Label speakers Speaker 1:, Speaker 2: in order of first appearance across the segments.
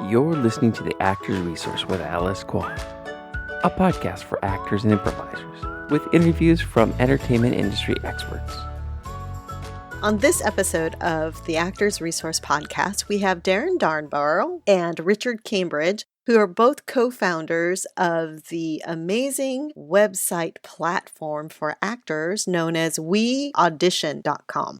Speaker 1: You're listening to the Actors Resource with Alice Quah, a podcast for actors and improvisers, with interviews from entertainment industry experts.
Speaker 2: On this episode of the Actors Resource podcast, we have Darren Darnborough and Richard Cambridge, who are both co-founders of the amazing website platform for actors known as reaudition.com.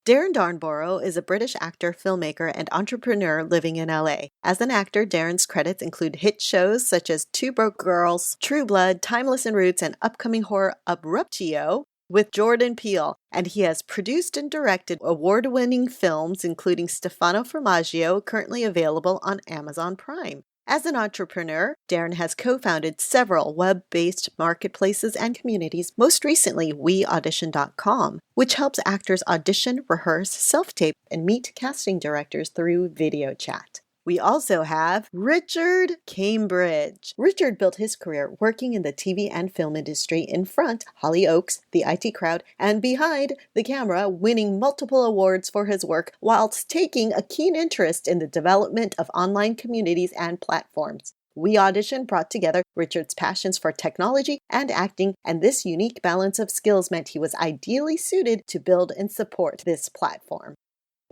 Speaker 2: Darren Darnborough is a British actor, filmmaker, and entrepreneur living in LA. As an actor, Darren's credits include hit shows such as Two Broke Girls, True Blood, Timeless en Roots, and upcoming horror Abruptio with Jordan Peele, and he has produced and directed award-winning films including Stefano Formaggio, currently available on Amazon Prime. As an entrepreneur, Darren has co-founded several web-based marketplaces and communities, most recently reaudition.com, which helps actors audition, rehearse, self-tape, and meet casting directors through video chat. We also have Richard Cambridge. Richard built his career working in the TV and film industry in front, Hollyoaks, the IT crowd, and behind the camera, winning multiple awards for his work whilst taking a keen interest in the development of online communities and platforms. We Audition brought together Richard's passions for technology and acting, and this unique balance of skills meant he was ideally suited to build and support this platform.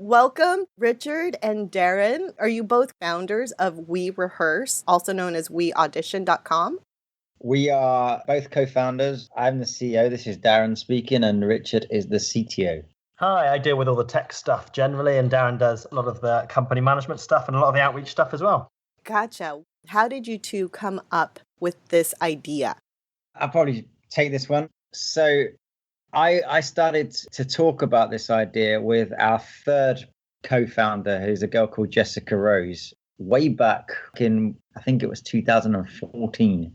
Speaker 2: Welcome, Richard and Darren. Are you both founders of We Rehearse, also known as reaudition.com?
Speaker 3: We are both co-founders. I'm the CEO. This is Darren speaking, and Richard is the CTO.
Speaker 4: Hi, I deal with all the tech stuff generally, and Darren does a lot of the company management stuff and a lot of the outreach stuff as well.
Speaker 2: Gotcha. How did you two come up with this idea?
Speaker 3: I'll probably take this one. So I started to talk about this idea with our third co-founder, who's a girl called Jessica Rose, way back in, I think it was 2014.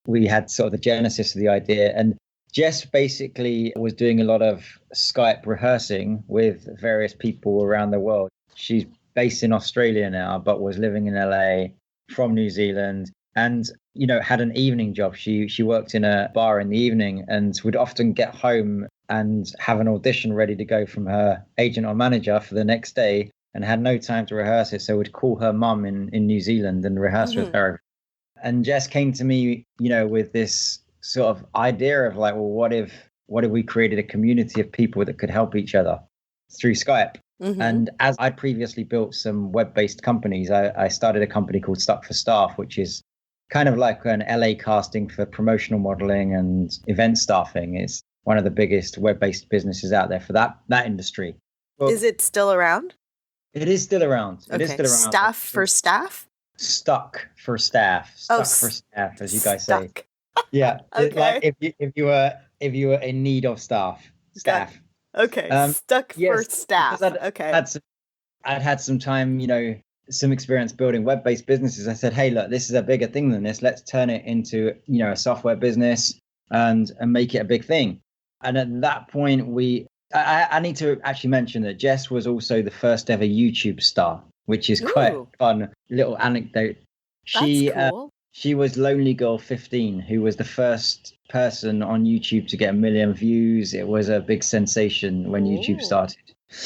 Speaker 3: We had sort of the genesis of the idea, and Jess basically was doing a lot of Skype rehearsing with various people around the world. She's based in Australia now, but was living in LA from New Zealand. And, you know, had an evening job. She worked in a bar in the evening and would often get home and have an audition ready to go from her agent or manager for the next day, and had no time to rehearse it. So would call her mum in New Zealand and rehearse with her. And Jess came to me, you know, with this sort of idea of like, well, what if we created a community of people that could help each other through Skype? And as I'd previously built some web-based companies, I started a company called Stuck for Staff, which is kind of like an LA casting for promotional modeling and event staffing. It's one of the biggest web-based businesses out there for that industry. Well,
Speaker 2: is it still around?
Speaker 3: It is still around.
Speaker 2: Okay.
Speaker 3: It is still around.
Speaker 2: Staff for staff?
Speaker 3: Stuck for staff. Stuck for staff, as you guys say. Yeah.
Speaker 2: Okay.
Speaker 3: Like if you were in need of staff.
Speaker 2: Okay. Stuck for staff.
Speaker 3: I'd had some time, you know, some experience building web-based businesses. I said, hey, look, this is a bigger thing than this. Let's turn it into, you know, a software business and make it a big thing. And at that point, I need to actually mention that Jess was also the first ever YouTube star, which is quite a fun little anecdote. That's cool. She was Lonely Girl 15, who was the first person on YouTube to get 1 million views. It was a big sensation when YouTube started.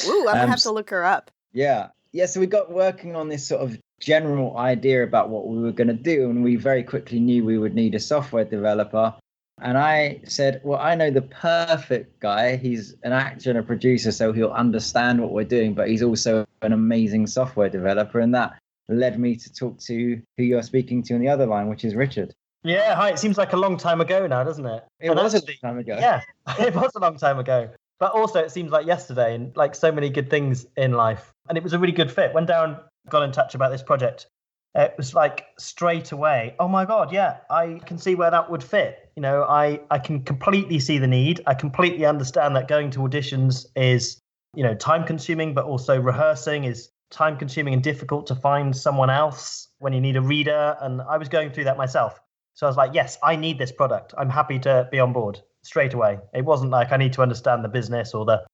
Speaker 2: Ooh, I'm going to have to look her up.
Speaker 3: Yeah. Yeah, so we got working on this sort of general idea about what we were going to do, and we very quickly knew we would need a software developer. And I said, well, I know the perfect guy. He's an actor and a producer, so he'll understand what we're doing, but he's also an amazing software developer. And that led me to talk to who you're speaking to on the other line, which is Richard.
Speaker 4: Yeah, hi. It seems like a long time ago now, doesn't it?
Speaker 3: It was a long time ago.
Speaker 4: Yeah, it was a long time ago. But also it seems like yesterday, and like so many good things in life. And it was a really good fit. When Darren got in touch about this project, it was like straight away, oh my God, yeah, I can see where that would fit. You know, I can completely see the need. I completely understand that going to auditions is, you know, time consuming, but also rehearsing is time consuming and difficult to find someone else when you need a reader. And I was going through that myself. So I was like, yes, I need this product. I'm happy to be on board straight away. It wasn't like I need to understand the business or the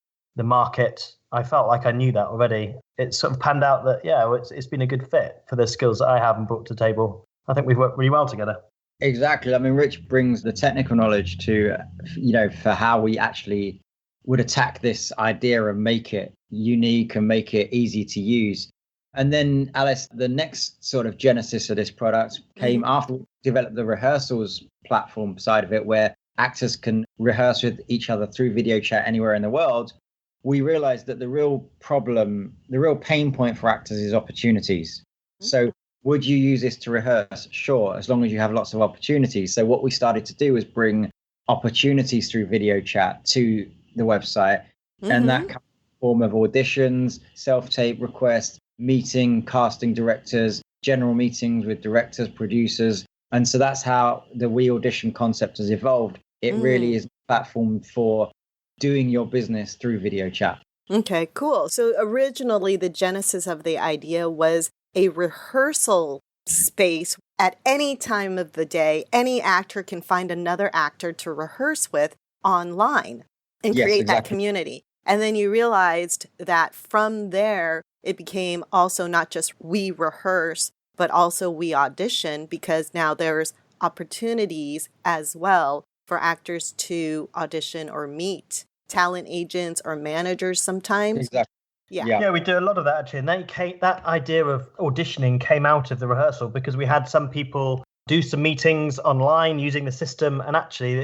Speaker 4: market. I felt like I knew that already. It sort of panned out that, yeah, it's been a good fit for the skills that I have and brought to the table. I think we've worked really well together.
Speaker 3: Exactly. I mean, Rich brings the technical knowledge to, you know, for how we actually would attack this idea and make it unique and make it easy to use. And then, Alice, the next sort of genesis of this product came after we developed the rehearsals platform side of it, where actors can rehearse with each other through video chat anywhere in the world. We realized that the real problem, the real pain point for actors is opportunities. So would you use this to rehearse? Sure, as long as you have lots of opportunities. So what we started to do was bring opportunities through video chat to the website. And that comes in the form of auditions, self-tape requests, meeting casting directors, general meetings with directors, producers. And so that's how the We Audition concept has evolved. It really is a platform for doing your business through video chat.
Speaker 2: Okay, cool. So originally the genesis of the idea was a rehearsal space. At any time of the day, any actor can find another actor to rehearse with online and create that community. And then you realized that from there, it became also not just we rehearse, but also we audition, because now there's opportunities as well for actors to audition or meet talent agents or managers sometimes.
Speaker 3: Exactly.
Speaker 4: Yeah, we do a lot of that actually. And that idea of auditioning came out of the rehearsal because we had some people do some meetings online using the system. And actually,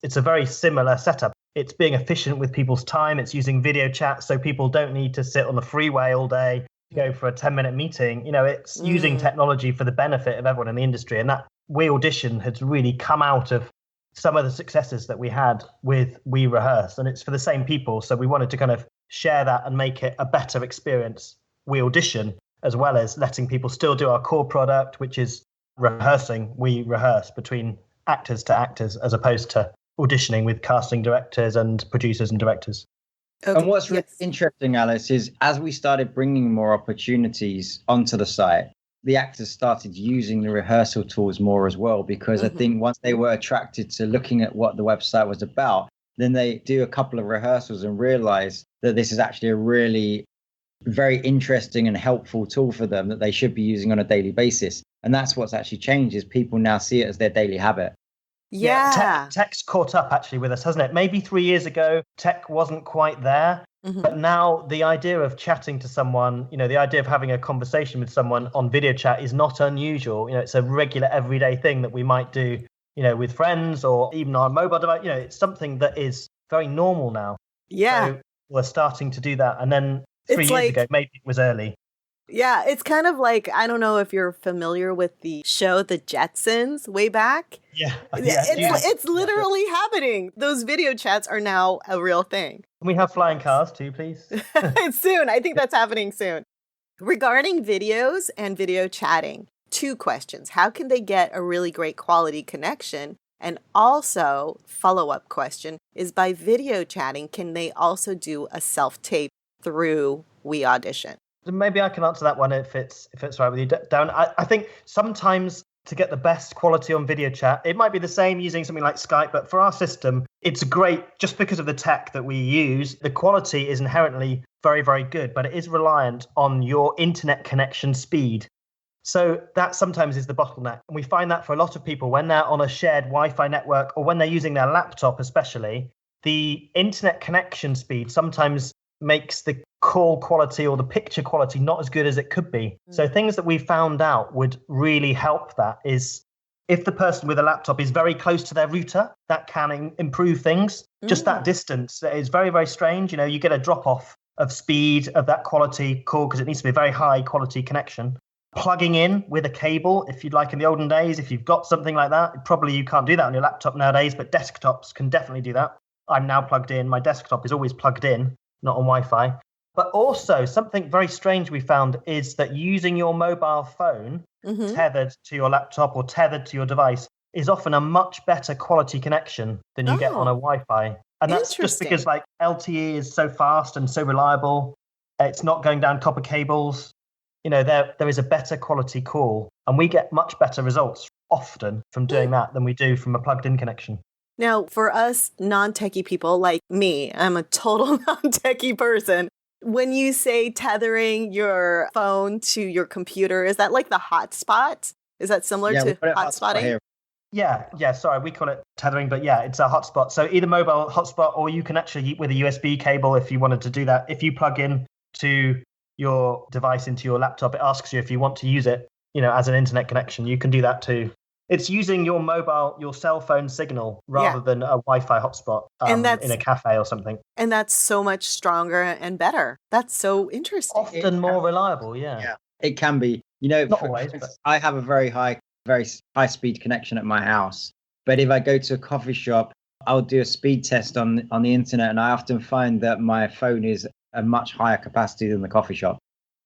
Speaker 4: it's a very similar setup. It's being efficient with people's time. It's using video chat so people don't need to sit on the freeway all day to go for a 10-minute meeting. It's using technology for the benefit of everyone in the industry. And that We Audition has really come out of some of the successes that we had with We Rehearse. And it's for the same people. So we wanted to kind of share that and make it a better experience. We Audition, as well as letting people still do our core product, which is rehearsing. We rehearse between actors to actors, as opposed to auditioning with casting directors and producers and directors.
Speaker 2: Okay.
Speaker 3: And what's really interesting, Alice, is as we started bringing more opportunities onto the site, the actors started using the rehearsal tools more as well, because I think once they were attracted to looking at what the website was about, then they do a couple of rehearsals and realize that this is actually a really very interesting and helpful tool for them that they should be using on a daily basis. And that's what's actually changed, is people now see it as their daily habit.
Speaker 2: Yeah.
Speaker 4: Tech's caught up actually with us, hasn't it? Maybe 3 years ago, tech wasn't quite there. But now the idea of chatting to someone, the idea of having a conversation with someone on video chat is not unusual. It's a regular everyday thing that we might do, with friends or even on a mobile device. It's something that is very normal now.
Speaker 2: Yeah.
Speaker 4: So we're starting to do that. And then 3 years ago, maybe it was early.
Speaker 2: Yeah, it's kind of like, I don't know if you're familiar with the show The Jetsons way back.
Speaker 4: Yeah.
Speaker 2: It's literally happening. Those video chats are now a real thing.
Speaker 4: Can we have flying cars too, please?
Speaker 2: Soon. I think that's happening soon. Regarding videos and video chatting, 2 questions. How can they get a really great quality connection? And also, follow-up question is, by video chatting, can they also do a self-tape through We Audition?
Speaker 4: Maybe I can answer that one if it's right with you, Darren. I think sometimes to get the best quality on video chat, it might be the same using something like Skype, but for our system, it's great just because of the tech that we use. The quality is inherently very, very good, but it is reliant on your internet connection speed. So that sometimes is the bottleneck. And we find that for a lot of people when they're on a shared Wi-Fi network or when they're using their laptop especially, the internet connection speed sometimes makes the call quality or the picture quality not as good as it could be. So things that we found out would really help that is if the person with a laptop is very close to their router, that can improve things. Just that distance is very, very strange. You get a drop off of speed of that quality call because it needs to be a very high quality connection. Plugging in with a cable, if you'd like in the olden days, if you've got something like that, probably you can't do that on your laptop nowadays, but desktops can definitely do that. I'm now plugged in. My desktop is always plugged in, not on Wi-Fi. But also something very strange we found is that using your mobile phone tethered to your laptop or tethered to your device is often a much better quality connection than you get on a Wi-Fi. And that's just because LTE is so fast and so reliable. It's not going down copper cables. There is a better quality call, and we get much better results often from doing that than we do from a plugged-in connection.
Speaker 2: Now, for us non-techie people like me, I'm a total non-techie person. When you say tethering your phone to your computer, is that like the hotspot? Is that similar to hotspotting?
Speaker 4: Yeah. Sorry, we call it tethering, but yeah, it's a hotspot. So either mobile hotspot, or you can actually with a USB cable if you wanted to do that. If you plug in to your device into your laptop, it asks you if you want to use it, as an internet connection. You can do that too. It's using your cell phone signal rather than a Wi-Fi hotspot in a cafe or something.
Speaker 2: And that's so much stronger and better. That's so interesting.
Speaker 4: Often more reliable, yeah.
Speaker 3: It can be.
Speaker 4: Not always, but
Speaker 3: I have a very high speed connection at my house. But if I go to a coffee shop, I'll do a speed test on the internet, and I often find that my phone is a much higher capacity than the coffee shop.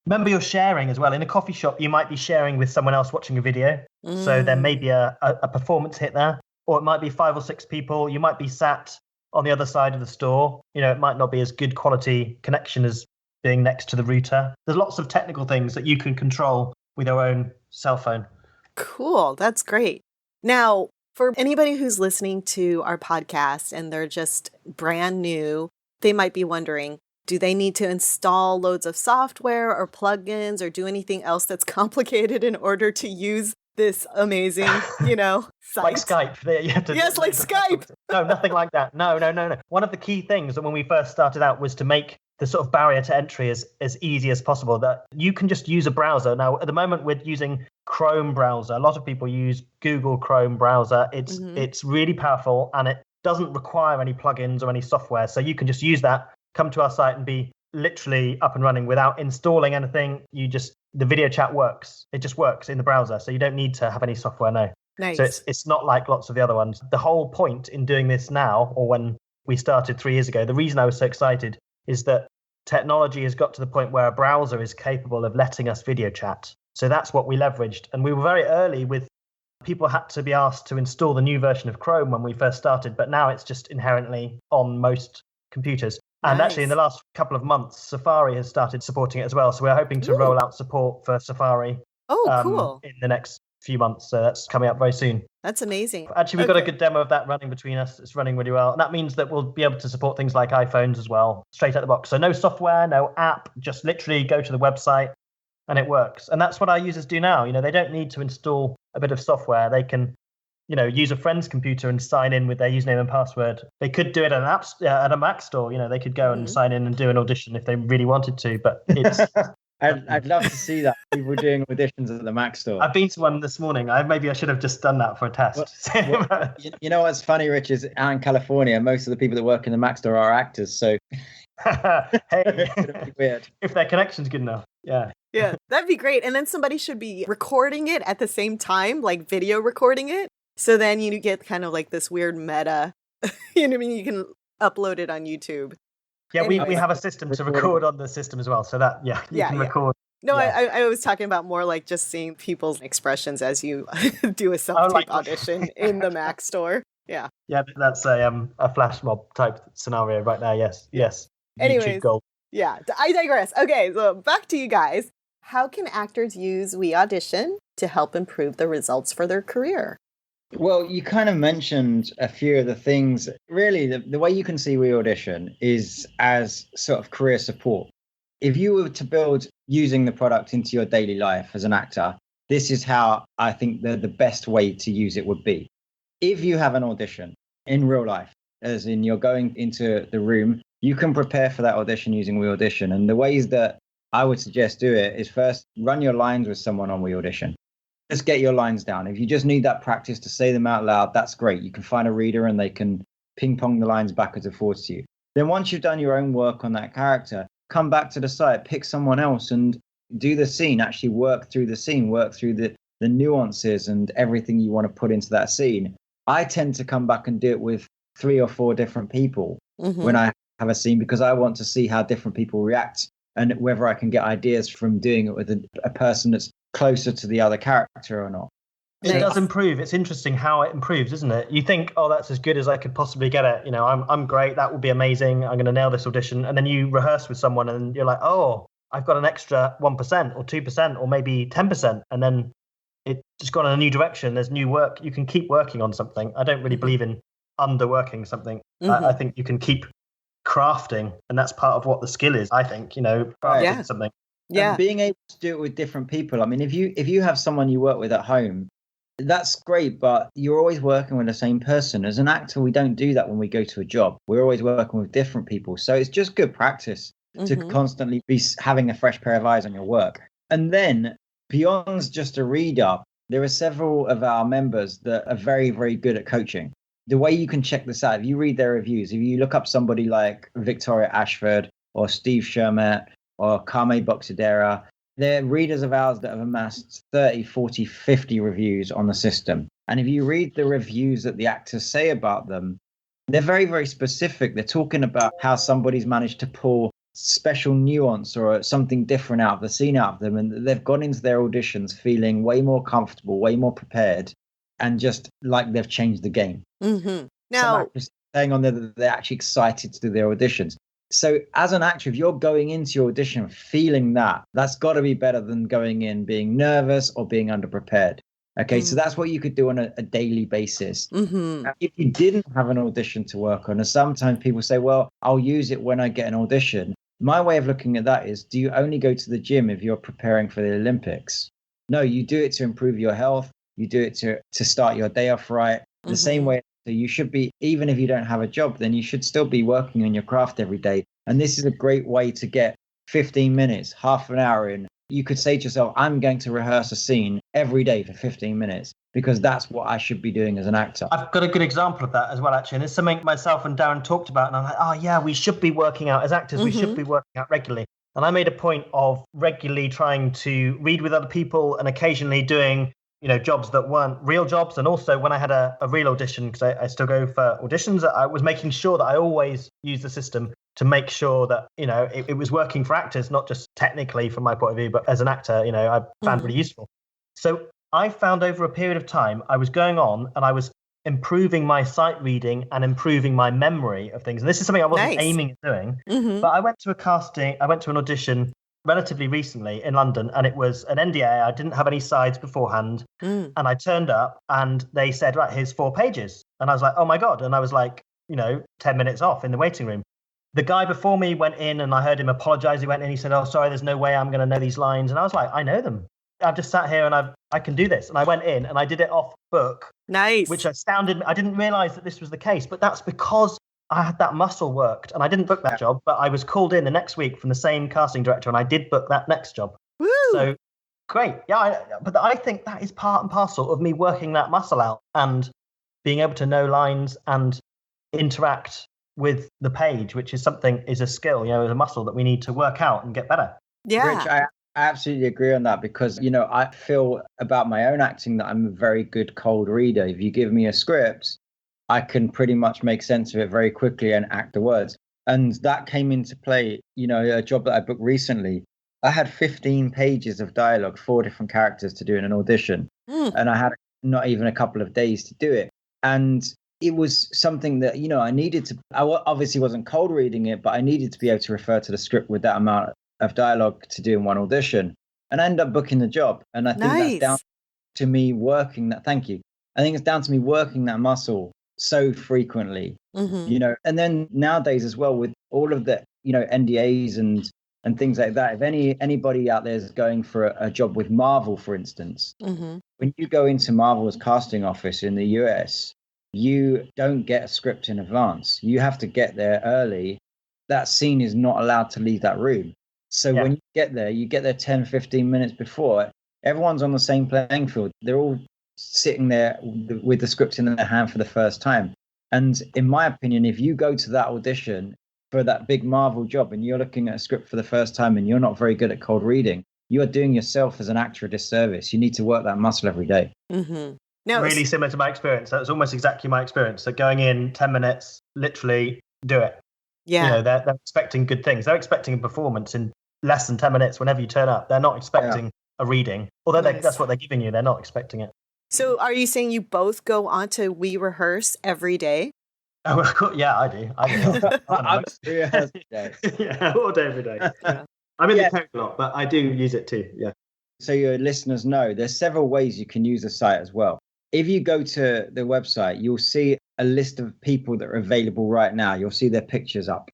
Speaker 4: Remember, you're sharing as well. In a coffee shop, you might be sharing with someone else watching a video. So there may be a performance hit there, or it might be 5 or 6 people. You might be sat on the other side of the store. It might not be as good quality connection as being next to the router. There's lots of technical things that you can control with your own cell phone.
Speaker 2: Cool. That's great. Now, for anybody who's listening to our podcast and they're just brand new, they might be wondering, do they need to install loads of software or plugins or do anything else that's complicated in order to use this amazing, site?
Speaker 4: Like Skype. You have to
Speaker 2: yes, like Skype.
Speaker 4: No, nothing like that. No. One of the key things that when we first started out was to make the sort of barrier to entry as easy as possible, that you can just use a browser. Now, at the moment, we're using Chrome browser. A lot of people use Google Chrome browser. It's really powerful and it doesn't require any plugins or any software. So you can just use that, come to our site and be literally up and running without installing anything. The video chat works. It just works in the browser. So you don't need to have any software, no.
Speaker 2: Nice.
Speaker 4: So it's not like lots of the other ones. The whole point in doing this now, or when we started 3 years ago, the reason I was so excited is that technology has got to the point where a browser is capable of letting us video chat. So that's what we leveraged. And we were very early with people had to be asked to install the new version of Chrome when we first started, but now it's just inherently on most computers. And actually, in the last couple of months, Safari has started supporting it as well. So we're hoping to roll out support for Safari
Speaker 2: cool.
Speaker 4: in the next few months. So that's coming up very soon.
Speaker 2: That's amazing.
Speaker 4: Actually, we've got a good demo of that running between us. It's running really well. And that means that we'll be able to support things like iPhones as well, straight out the box. So no software, no app, just literally go to the website and it works. And that's what our users do now. They don't need to install a bit of software. They can use a friend's computer and sign in with their username and password. They could do it at a Mac store. They could go and sign in and do an audition if they really wanted to. But it's
Speaker 3: I'd love to see that. People doing auditions at the Mac store.
Speaker 4: I've been to one this morning. Maybe I should have just done that for a test.
Speaker 3: Well, you know what's funny, Rich, is out in California, most of the people that work in the Mac store are actors. So
Speaker 4: hey,
Speaker 3: weird.
Speaker 4: If their connection's good enough. Yeah.
Speaker 2: Yeah, that'd be great. And then somebody should be recording it at the same time, like video recording it. So then you get kind of like this weird meta, you know what I mean? You can upload it on YouTube.
Speaker 4: Yeah, we have a system to record on the system as well. So that, you can record.
Speaker 2: No, I was talking about more like just seeing people's expressions as you do a self-tape audition in the Mac store. Yeah.
Speaker 4: Yeah, that's a flash mob type scenario right now. Yes.
Speaker 2: Anyways,
Speaker 4: gold.
Speaker 2: Yeah, I digress. Okay, so back to you guys. How can actors use We Audition to help improve the results for their career?
Speaker 3: Well, you kind of mentioned a few of the things. Really, the way you can see We Audition is as sort of career support. If you were to build using the product into your daily life as an actor, this is how I think the best way to use it would be. If you have an audition in real life, as in you're going into the room, you can prepare for that audition using We Audition. And the ways that I would suggest do it is first run your lines with someone on We Audition. Just get your lines down. If you just need that practice to say them out loud, that's great. You can find a reader and they can ping pong the lines backwards and forwards to you. Then once you've done your own work on that character, come back to the site, pick someone else and do the scene, actually work through the scene, work through the nuances and everything you want to put into that scene. I tend to come back and do it with 3 or 4 different people when I have a scene because I want to see how different people react and whether I can get ideas from doing it with a person that's closer to the other character or not.
Speaker 4: It does improve. It's interesting how it improves, isn't it? You think, oh, that's as good as I could possibly get it. I'm great. That will be amazing. I'm going to nail this audition. And then you rehearse with someone and you're like, oh, I've got an extra 1% or 2% or maybe 10%. And then it's just gone in a new direction. There's new work. You can keep working on something. I don't really believe in underworking something. I think you can keep crafting. And that's part of what the skill is, I think, crafting something.
Speaker 2: Yeah.
Speaker 3: And being able to do it with different people. I mean, if you have someone you work with at home, that's great, but you're always working with the same person. As an actor, we don't do that when we go to a job. We're always working with different people. So it's just good practice. to constantly be having a fresh pair of eyes on your work. And then beyond just a reader, there are several of our members that are very, very good at coaching. The way you can check this out, if you read their reviews, if you look up somebody like Victoria Ashford or Steve Shermatt or Carme Boxadera, they're readers of ours that have amassed 30, 40, 50 reviews on the system. And if you read the reviews that the actors say about them, they're very, very specific. They're talking about how somebody's managed to pull special nuance or something different out of the scene out of them. And they've gone into their auditions feeling way more comfortable, way more prepared, and just like they've changed the game.
Speaker 2: Mm-hmm. Now,
Speaker 3: some actors saying on there that they're actually excited to do their auditions. So as an actor, if you're going into your audition feeling that, that's got to be better than going in being nervous or being underprepared. Okay, so that's what you could do on a daily basis. Now, if you didn't have an audition to work on, and sometimes people say, well, I'll use it when I get an audition. My way of looking at that is, do you only go to the gym if you're preparing for the Olympics? No, you do it to improve your health. You do it to start your day off right. The same way, so you should be, even if you don't have a job, then you should still be working on your craft every day. And this is a great way to get 15 minutes, half an hour in. You could say to yourself, I'm going to rehearse a scene every day for 15 minutes because that's what I should be doing as an actor.
Speaker 4: I've got a good example of that as well, actually. And it's something myself and Darren talked about. And I'm like, oh, yeah, we should be working out as actors. We should be working out regularly. And I made a point of regularly trying to read with other people and occasionally doing, jobs that weren't real jobs. And also when I had a real audition, because I still go for auditions, I was making sure that I always use the system to make sure that, it was working for actors, not just technically from my point of view, but as an actor, I found really useful. So I found over a period of time, I was going on and I was improving my sight reading and improving my memory of things. And this is something I wasn't aiming at doing, but I went to an audition relatively recently in London, and it was an NDA. I didn't have any sides beforehand. And I turned up and they said, right, here's 4 pages. And I was like, oh my God. And I was like, 10 minutes off in the waiting room. The guy before me went in and I heard him apologize. He went in, he said, oh, sorry, there's no way I'm going to know these lines. And I was like, I know them. I've just sat here and I can do this. And I went in and I did it off book.
Speaker 2: Nice.
Speaker 4: Which astounded me. I didn't realize that this was the case, but that's because I had that muscle worked and I didn't book that job, but I was called in the next week from the same casting director and I did book that next job.
Speaker 2: Woo!
Speaker 4: So great. Yeah. But I think that is part and parcel of me working that muscle out and being able to know lines and interact with the page, which is a skill, is a muscle that we need to work out and get better.
Speaker 2: Yeah.
Speaker 3: Rich, I absolutely agree on that because, I feel about my own acting that I'm a very good cold reader. If you give me a script, I can pretty much make sense of it very quickly and act the words. And that came into play, a job that I booked recently. I had 15 pages of dialogue, 4 different characters to do in an audition. And I had not even a couple of days to do it. And it was something that, I needed to, I obviously wasn't cold reading it, but I needed to be able to refer to the script with that amount of dialogue to do in one audition. And I ended up booking the job. And I think that's down to me working that. Thank you. I think it's down to me working that muscle so frequently, and then nowadays as well with all of the, NDAs and things like that. If anybody out there is going for a job with Marvel, for instance, when you go into Marvel's casting office in the US, you don't get a script in advance. You have to get there early. That scene is not allowed to leave that room. So when you get there 10, 15 minutes before. Everyone's on the same playing field. They're all sitting there with the script in their hand for the first time. And in my opinion, if you go to that audition for that big Marvel job and you're looking at a script for the first time and you're not very good at cold reading, you are doing yourself as an actor a disservice. You need to work that muscle every day.
Speaker 2: No,
Speaker 4: really similar to my experience. That was almost exactly my experience. So going in 10 minutes, literally do it.
Speaker 2: Yeah.
Speaker 4: They're expecting good things. They're expecting a performance in less than 10 minutes whenever you turn up. They're not expecting a reading. Although that's what they're giving you. They're not expecting it.
Speaker 2: So are you saying you both go on to We Rehearse every day?
Speaker 4: Oh, yeah, I do.
Speaker 3: I'm serious.
Speaker 4: Yeah, all day, every day. Yeah. I'm in the coat a lot, but I do use it too. Yeah.
Speaker 3: So your listeners know there's several ways you can use the site as well. If you go to the website, you'll see a list of people that are available right now. You'll see their pictures up.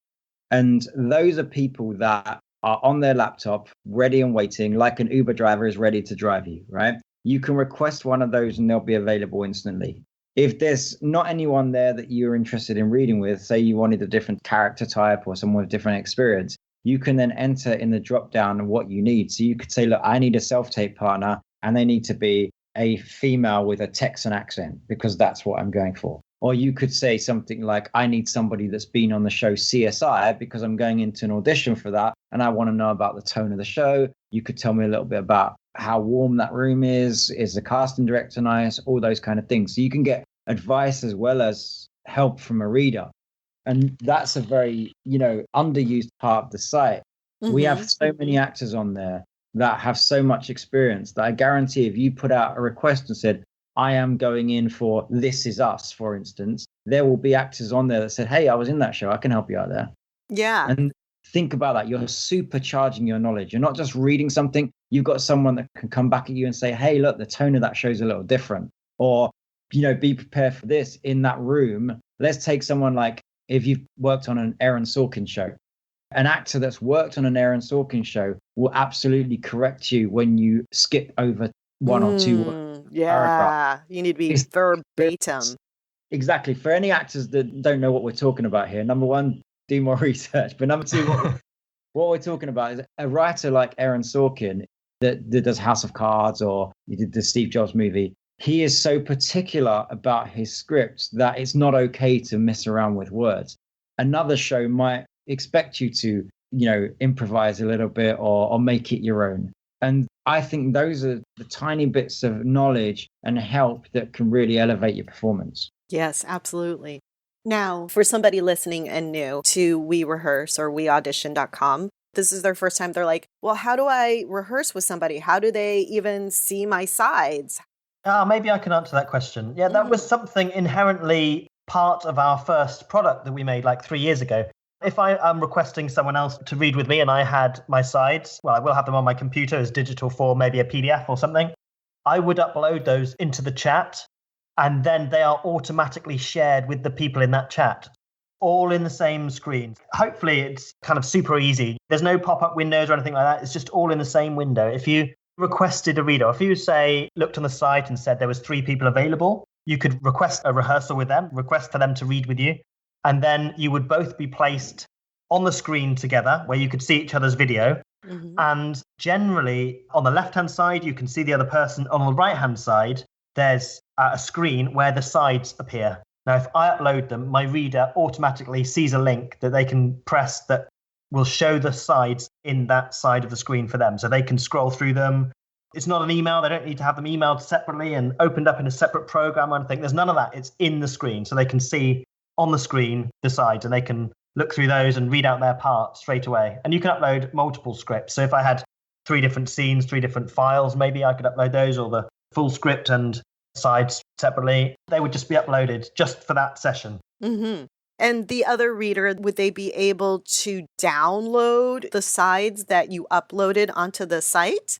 Speaker 3: And those are people that are on their laptop, ready and waiting, like an Uber driver is ready to drive you, right? You can request one of those and they'll be available instantly. If there's not anyone there that you're interested in reading with, say you wanted a different character type or someone with different experience, you can then enter in the drop down what you need. So you could say, look, I need a self-tape partner and they need to be a female with a Texan accent because that's what I'm going for. Or you could say something like, I need somebody that's been on the show CSI because I'm going into an audition for that and I want to know about the tone of the show. You could tell me a little bit about how warm that room is the casting director nice, all those kind of things. So you can get advice as well as help from a reader. And that's a very, underused part of the site. Mm-hmm. We have so many actors on there that have so much experience that I guarantee if you put out a request and said, I am going in for This Is Us, for instance, there will be actors on there that said, hey, I was in that show. I can help you out there.
Speaker 2: Yeah.
Speaker 3: And think about that. You're supercharging your knowledge. You're not just reading something. You've got someone that can come back at you and say, hey, look, the tone of that show is a little different. Or, be prepared for this in that room. Let's take someone like, if you've worked on an Aaron Sorkin show, an actor that's worked on an Aaron Sorkin show will absolutely correct you when you skip over one or two words.
Speaker 2: Yeah, you need to be verbatim.
Speaker 3: Exactly. For any actors that don't know what we're talking about here, number one, do more research. But number two, what we're talking about is a writer like Aaron Sorkin that does House of Cards or he did the Steve Jobs movie. He is so particular about his scripts that it's not okay to mess around with words. Another show might expect you to, improvise a little bit or make it your own. And I think those are the tiny bits of knowledge and help that can really elevate your performance.
Speaker 2: Yes, absolutely. Now, for somebody listening and new to We Rehearse or weaudition.com, this is their first time. They're like, well, how do I rehearse with somebody? How do they even see my sides?
Speaker 4: Maybe I can answer that question. Yeah, that was something inherently part of our first product that we made like 3 years ago. If I am requesting someone else to read with me and I had my sides, well, I will have them on my computer as digital form, maybe a PDF or something. I would upload those into the chat and then they are automatically shared with the people in that chat, all in the same screen. Hopefully it's kind of super easy. There's no pop-up windows or anything like that. It's just all in the same window. If you requested a reader, if you say, looked on the site and said there was 3 people available, you could request a rehearsal with them, request for them to read with you. And then you would both be placed on the screen together where you could see each other's video. Mm-hmm. And generally on the left-hand side, you can see the other person. On the right-hand side, there's a screen where the sides appear. Now, if I upload them, my reader automatically sees a link that they can press that will show the sides in that side of the screen for them. So they can scroll through them. It's not an email. They don't need to have them emailed separately and opened up in a separate program or anything. There's none of that. It's in the screen. So they can see on the screen the sides and they can look through those and read out their part straight away. And you can upload multiple scripts. So if I had 3 different scenes, 3 different files, maybe I could upload those or the full script and sides separately. They would just be uploaded just for that session.
Speaker 2: Mm-hmm. And the other reader, would they be able to download the sides that you uploaded onto the site?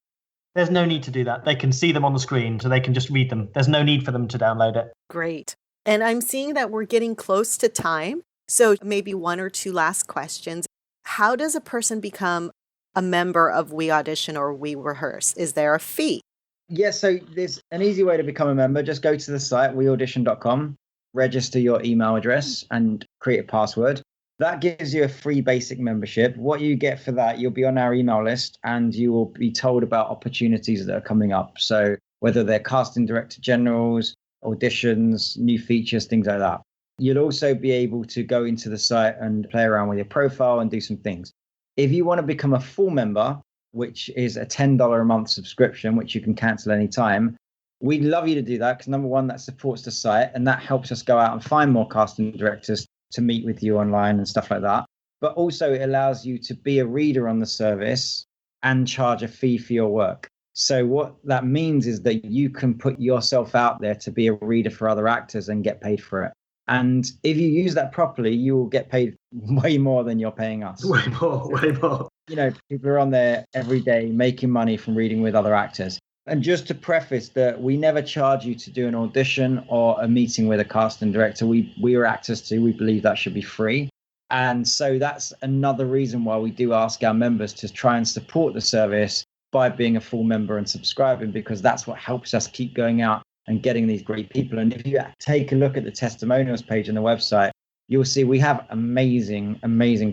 Speaker 4: There's no need to do that. They can see them on the screen, so they can just read them. There's no need for them to download it.
Speaker 2: Great. And I'm seeing that we're getting close to time. So maybe 1 or 2 last questions. How does a person become a member of We Audition or We Rehearse? Is there a fee?
Speaker 3: Yes, so there's an easy way to become a member. Just go to the site, weaudition.com, register your email address and create a password. That gives you a free basic membership. What you get for that, you'll be on our email list and you will be told about opportunities that are coming up. So whether they're casting director generals, auditions, new features, things like that. You'll also be able to go into the site and play around with your profile and do some things. If you want to become a full member, which is a $10 a month subscription, which you can cancel anytime, we'd love you to do that because number one, that supports the site and that helps us go out and find more casting directors to meet with you online and stuff like that. But also it allows you to be a reader on the service and charge a fee for your work. So what that means is that you can put yourself out there to be a reader for other actors and get paid for it. And if you use that properly, you will get paid way more than you're paying us.
Speaker 4: Way more.
Speaker 3: People are on there every day making money from reading with other actors. And just to preface that we never charge you to do an audition or a meeting with a casting director. We are actors too. We believe that should be free. And so that's another reason why we do ask our members to try and support the service by being a full member and subscribing, because that's what helps us keep going out and getting these great people. And if you take a look at the testimonials page on the website, you'll see we have amazing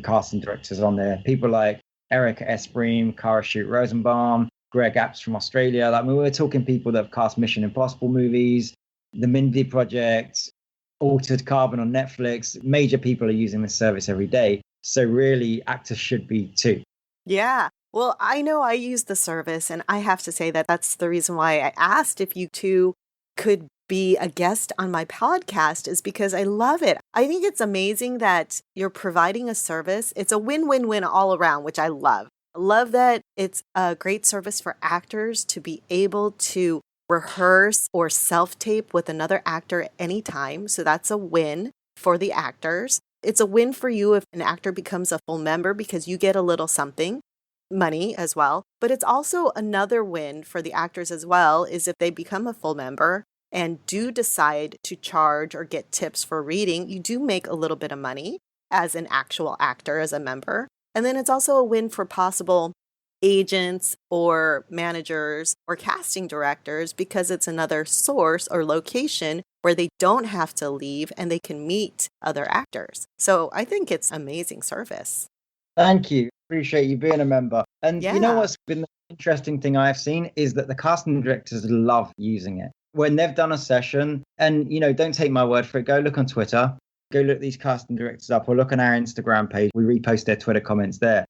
Speaker 3: casting directors on there. People like Erica Espreem, Cara Shoot Rosenbaum, Greg Apps from Australia. Like, I mean, we're talking people that have cast Mission Impossible movies, The Mindy Project, Altered Carbon on Netflix. Major people are using this service every day. So really, actors should be too.
Speaker 2: Yeah. Well, I know I use the service, and I have to say that that's the reason why I asked if you two could be a guest on my podcast, is because I love it. I think it's amazing that you're providing a service. It's a win-win-win all around, which I love. I love that it's a great service for actors to be able to rehearse or self-tape with another actor anytime. So that's a win for the actors. It's a win for you if an actor becomes a full member because you get a little something, money as well. But it's also another win for the actors as well, is if they become a full member and do decide to charge or get tips for reading, you do make a little bit of money as an actual actor, as a member. And then it's also a win for possible agents or managers or casting directors because it's another source or location where they don't have to leave and they can meet other actors. So I think it's amazing service.
Speaker 3: Thank you. Appreciate you being a member. And
Speaker 2: Yeah.
Speaker 3: you know what's been the interesting thing I've seen is that the casting directors love using it. When they've done a session, and don't take my word for it, go look on Twitter, go look these casting directors up, or look on our Instagram page. We repost their Twitter comments there.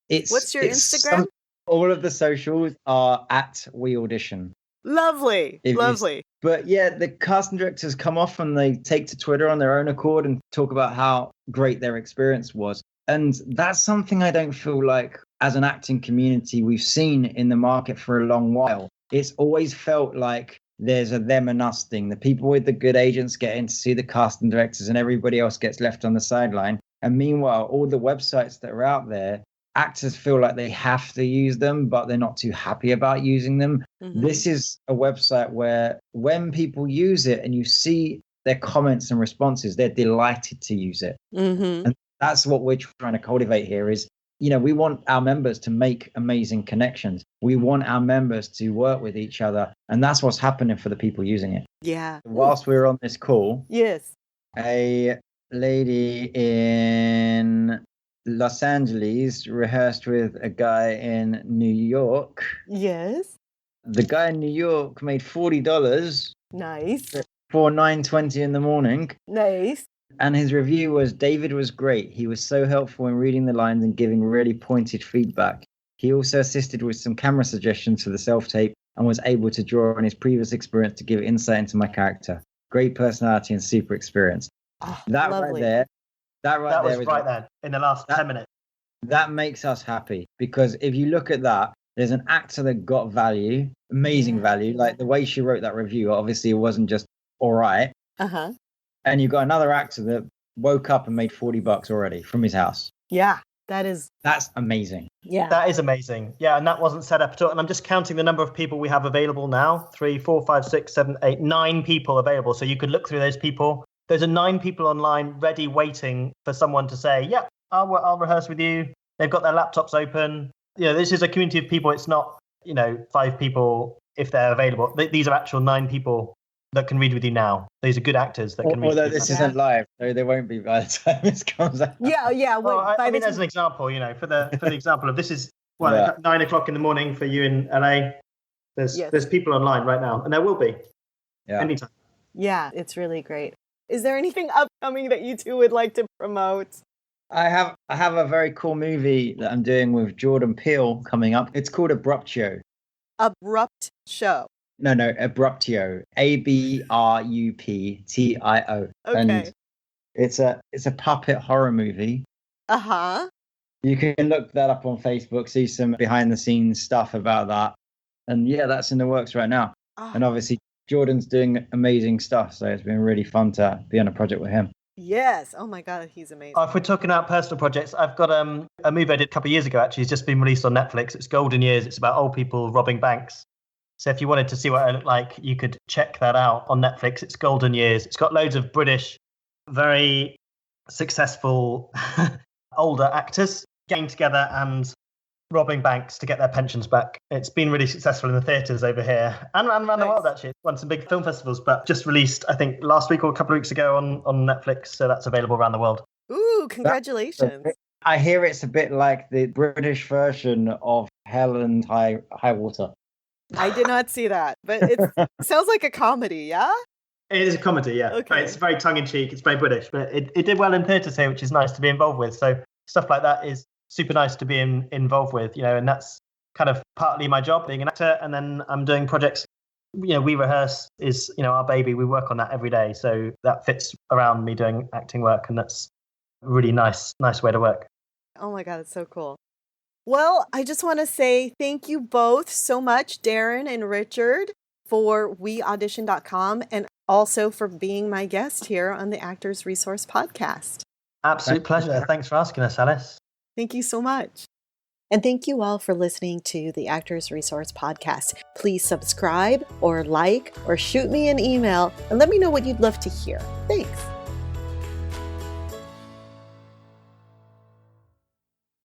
Speaker 2: What's your Instagram?
Speaker 3: All of the socials are at We Audition.
Speaker 2: Lovely. Lovely.
Speaker 3: But yeah, the casting directors come off and they take to Twitter on their own accord and talk about how great their experience was. And that's something I don't feel like as an acting community we've seen in the market for a long while. It's always felt like there's a them and us thing. The people with the good agents get in to see the casting directors and everybody else gets left on the sideline. And meanwhile, all the websites that are out there, actors feel like they have to use them, but they're not too happy about using them. Mm-hmm. This is a website where when people use it and you see their comments and responses, they're delighted to use it.
Speaker 2: Mm-hmm.
Speaker 3: And that's what we're trying to cultivate here is, we want our members to make amazing connections. We want our members to work with each other. And that's what's happening for the people using it.
Speaker 2: Yeah.
Speaker 3: Whilst we were on this call,
Speaker 2: yes,
Speaker 3: a lady in Los Angeles rehearsed with a guy in New York.
Speaker 2: Yes.
Speaker 3: The guy in New York made $40.
Speaker 2: Nice.
Speaker 3: For 9:20 in the morning.
Speaker 2: Nice.
Speaker 3: And his review was, David was great. He was so helpful in reading the lines and giving really pointed feedback. He also assisted with some camera suggestions for the self-tape and was able to draw on his previous experience to give insight into my character. Great personality and super experience.
Speaker 2: Oh,
Speaker 3: that
Speaker 2: lovely.
Speaker 3: right there. That
Speaker 4: was right there in the last 10 minutes.
Speaker 3: That makes us happy because if you look at that, there's an actor that got value, amazing value. Like the way she wrote that review, obviously it wasn't just all right.
Speaker 2: Uh-huh.
Speaker 3: And you've got another actor that woke up and made $40 already from his house.
Speaker 2: Yeah, that's
Speaker 3: amazing.
Speaker 2: Yeah.
Speaker 4: That is amazing. Yeah, and that wasn't set up at all. And I'm just counting the number of people we have available now. 3, 4, 5, 6, 7, 8, 9 people available. So you could look through those people. There's 9 people online ready, waiting for someone to say, yep, I'll rehearse with you. They've got their laptops open. This is a community of people. It's not, 5 people if they're available. These are actual 9 people that can read with you now. These are good actors that can read.
Speaker 3: Although this isn't live, so they won't be by the time this comes out.
Speaker 2: Yeah.
Speaker 4: Well, I mean, as an example, for the example of this is 9 o'clock in the morning for you in LA. There's people online right now, and there will be anytime.
Speaker 2: Yeah, it's really great. Is there anything upcoming that you two would like to promote?
Speaker 3: I have a very cool movie that I'm doing with Jordan Peele coming up. It's called Abruptio.
Speaker 2: Abrupt Show.
Speaker 3: No, Abruptio. Abruptio.
Speaker 2: Okay.
Speaker 3: And it's a puppet horror movie.
Speaker 2: Uh-huh.
Speaker 3: You can look that up on Facebook, see some behind the scenes stuff about that. And that's in the works right now. Oh. And obviously Jordan's doing amazing stuff, so it's been really fun to be on a project with him.
Speaker 2: Yes. Oh my God, he's amazing.
Speaker 4: If we're talking about personal projects, I've got a movie I did a couple of years ago, actually. It's just been released on Netflix. It's Golden Years. It's about old people robbing banks. So if you wanted to see what I look like, you could check that out on Netflix. It's Golden Years. It's got loads of British, very successful older actors getting together and robbing banks to get their pensions back. It's been really successful in the theatres over here and around the world, actually. It's won some big film festivals, but just released, I think, last week or a couple of weeks ago on Netflix. So that's available around the world.
Speaker 2: Ooh, congratulations.
Speaker 3: I hear it's a bit like the British version of Hell and High Water.
Speaker 2: I did not see that, but it sounds like a comedy, yeah?
Speaker 4: It is a comedy, yeah.
Speaker 2: Okay.
Speaker 4: It's very tongue-in-cheek, it's very British, but it did well in theatres here, which is nice to be involved with. So stuff like that is super nice to be involved with, and that's kind of partly my job, being an actor, and then I'm doing projects. We rehearse is, our baby. We work on that every day, so that fits around me doing acting work, and that's a really nice way to work.
Speaker 2: Oh my God, it's so cool. Well, I just want to say thank you both so much, Darren and Richard, for weaudition.com and also for being my guest here on the Actors Resource Podcast.
Speaker 4: Absolute pleasure. Thanks for asking us, Alice.
Speaker 2: Thank you so much. And thank you all for listening to the Actors Resource Podcast. Please subscribe or like or shoot me an email and let me know what you'd love to hear. Thanks.